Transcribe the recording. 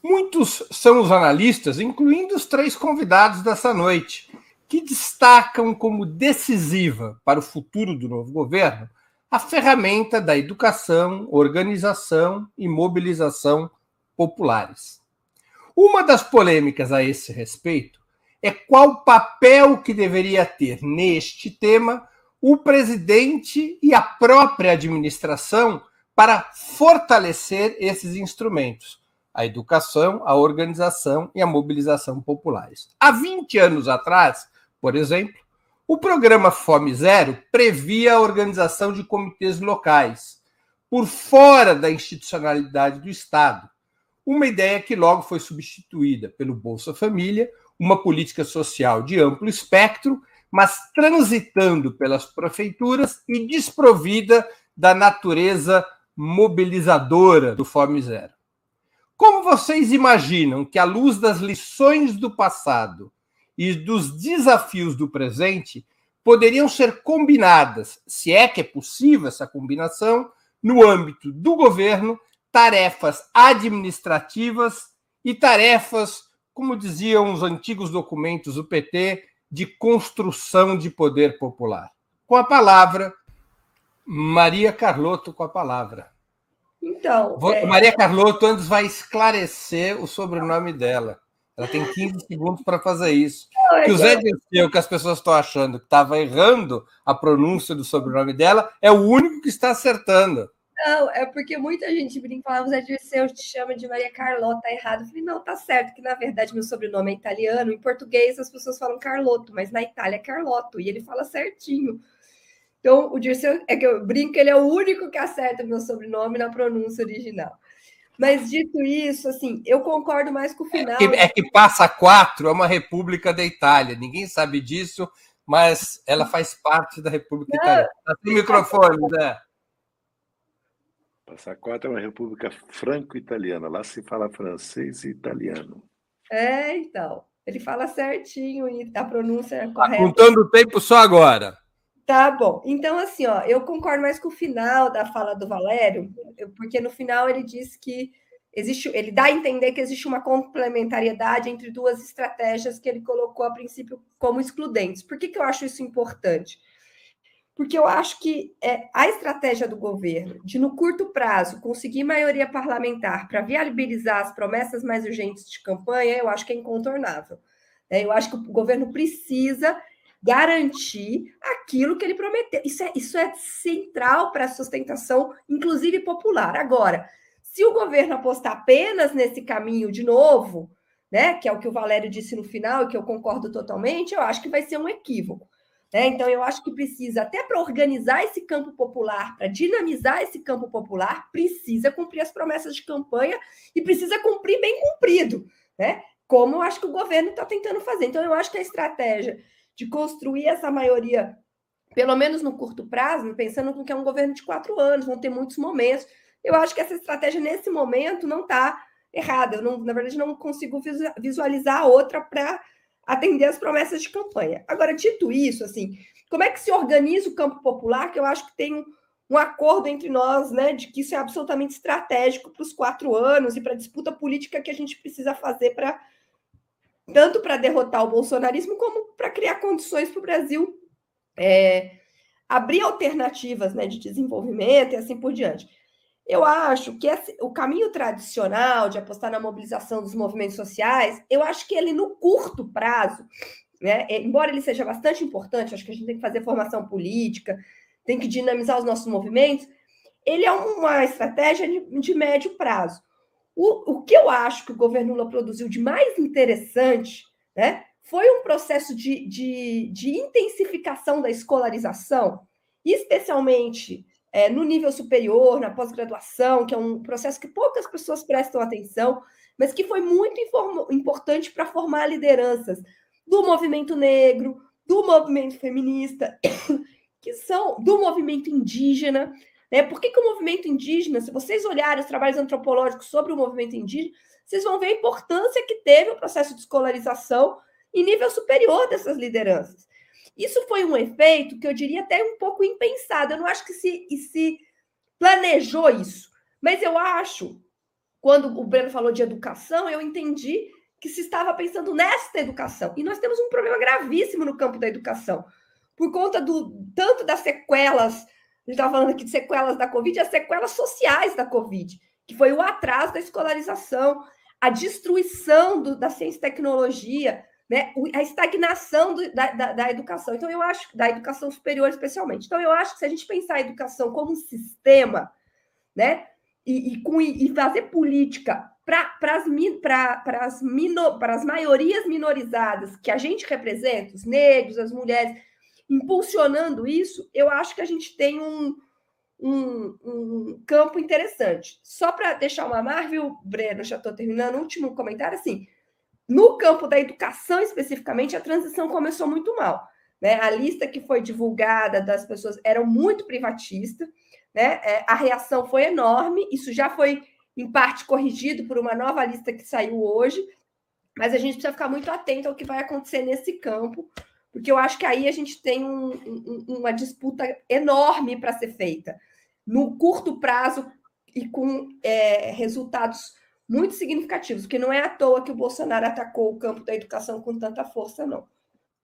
Muitos são os analistas, incluindo os três convidados dessa noite, que destacam como decisiva para o futuro do novo governo a ferramenta da educação, organização e mobilização populares. Uma das polêmicas a esse respeito é qual papel que deveria ter neste tema o presidente e a própria administração para fortalecer esses instrumentos, a educação, a organização e a mobilização populares. Há 20 anos atrás, por exemplo, o programa Fome Zero previa a organização de comitês locais, por fora da institucionalidade do Estado, uma ideia que logo foi substituída pelo Bolsa Família, uma política social de amplo espectro, mas transitando pelas prefeituras e desprovida da natureza mobilizadora do Fome Zero. Como vocês imaginam que, à luz das lições do passado e dos desafios do presente, poderiam ser combinadas, se é que é possível essa combinação, no âmbito do governo, tarefas administrativas e tarefas, como diziam os antigos documentos do PT, de construção de poder popular? Com a palavra, Maria Carlotto, com a palavra. Então, Maria Carlotto antes vai esclarecer o sobrenome dela. Ela tem 15 segundos para fazer isso. Que o Zé Dirceu, que as pessoas estão achando que estava errando a pronúncia do sobrenome dela, é o único que está acertando. Não, é porque muita gente brinca e fala, o Zé Dirceu te chama de Maria Carlota, tá errado. Eu falei, não, tá certo, que na verdade meu sobrenome é italiano. Em português as pessoas falam Carlotto, mas na Itália é Carlotto, e ele fala certinho. Então, o Dirceu, é que eu brinco, ele é o único que acerta meu sobrenome na pronúncia original. Mas, dito isso, assim, eu concordo mais com o final. É que Passa Quatro é uma república da Itália. Ninguém sabe disso, mas ela faz parte da República Italiana. Tá sem microfone, Zé. Passa Quatro é uma república franco-italiana. Lá se fala francês e italiano. Então. Ele fala certinho e a pronúncia é correta. Contando o tempo só agora. Tá bom. Então, assim, eu concordo mais com o final da fala do Valério, porque no final ele diz que ele dá a entender que existe uma complementariedade entre duas estratégias que ele colocou a princípio como excludentes. Por que eu acho isso importante? Porque eu acho que a estratégia do governo de, no curto prazo, conseguir maioria parlamentar para viabilizar as promessas mais urgentes de campanha, eu acho que é incontornável. Eu acho que o governo precisa garantir aquilo que ele prometeu. Isso é central para a sustentação, inclusive popular. Agora, se o governo apostar apenas nesse caminho de novo, né, que é o que o Valério disse no final e que eu concordo totalmente, eu acho que vai ser um equívoco. Então, eu acho que precisa, até para organizar esse campo popular, para dinamizar esse campo popular, precisa cumprir as promessas de campanha e precisa cumprir bem cumprido, né? Como eu acho que o governo está tentando fazer. Então, eu acho que a estratégia de construir essa maioria, pelo menos no curto prazo, pensando que é um governo de 4 anos, vão ter muitos momentos, eu acho que essa estratégia, nesse momento, não está errada. Eu, na verdade, não consigo visualizar outra para atender as promessas de campanha. Agora, dito isso, assim, como é que se organiza o campo popular, que eu acho que tem um acordo entre nós, né, de que isso é absolutamente estratégico para os 4 anos e para a disputa política que a gente precisa fazer tanto para derrotar o bolsonarismo, como para criar condições para o Brasil abrir alternativas, né, de desenvolvimento e assim por diante. Eu acho que o caminho tradicional de apostar na mobilização dos movimentos sociais, eu acho que ele, no curto prazo, né, embora ele seja bastante importante, acho que a gente tem que fazer formação política, tem que dinamizar os nossos movimentos, ele é uma estratégia de médio prazo. O que eu acho que o governo Lula produziu de mais interessante, né, foi um processo de intensificação da escolarização, especialmente no nível superior, na pós-graduação, que é um processo que poucas pessoas prestam atenção, mas que foi muito importante para formar lideranças do movimento negro, do movimento feminista, do movimento indígena. Por que o movimento indígena, se vocês olharem os trabalhos antropológicos sobre o movimento indígena, vocês vão ver a importância que teve o processo de escolarização em nível superior dessas lideranças. Isso foi um efeito que eu diria até um pouco impensado. Eu não acho que se planejou isso, mas eu acho quando o Breno falou de educação, eu entendi que se estava pensando nesta educação. E nós temos um problema gravíssimo no campo da educação, por conta tanto das sequelas, a gente estava falando aqui de sequelas da Covid, as sequelas sociais da Covid, que foi o atraso da escolarização, a destruição da ciência e tecnologia, né? A estagnação da educação. Então, eu acho, da educação superior especialmente. Então, eu acho que se a gente pensar a educação como um sistema, né? E fazer política para as maiorias minorizadas que a gente representa, os negros, as mulheres, impulsionando isso, eu acho que a gente tem um campo interessante. Só para deixar uma marca, viu, Breno? Já estou terminando. Último comentário, assim, no campo da educação especificamente, a transição começou muito mal, né? A lista que foi divulgada das pessoas era muito privatista, né? A reação foi enorme, isso já foi, em parte, corrigido por uma nova lista que saiu hoje, mas a gente precisa ficar muito atento ao que vai acontecer nesse campo, porque eu acho que aí a gente tem uma disputa enorme para ser feita, no curto prazo e com resultados muito significativos, porque não é à toa que o Bolsonaro atacou o campo da educação com tanta força, não.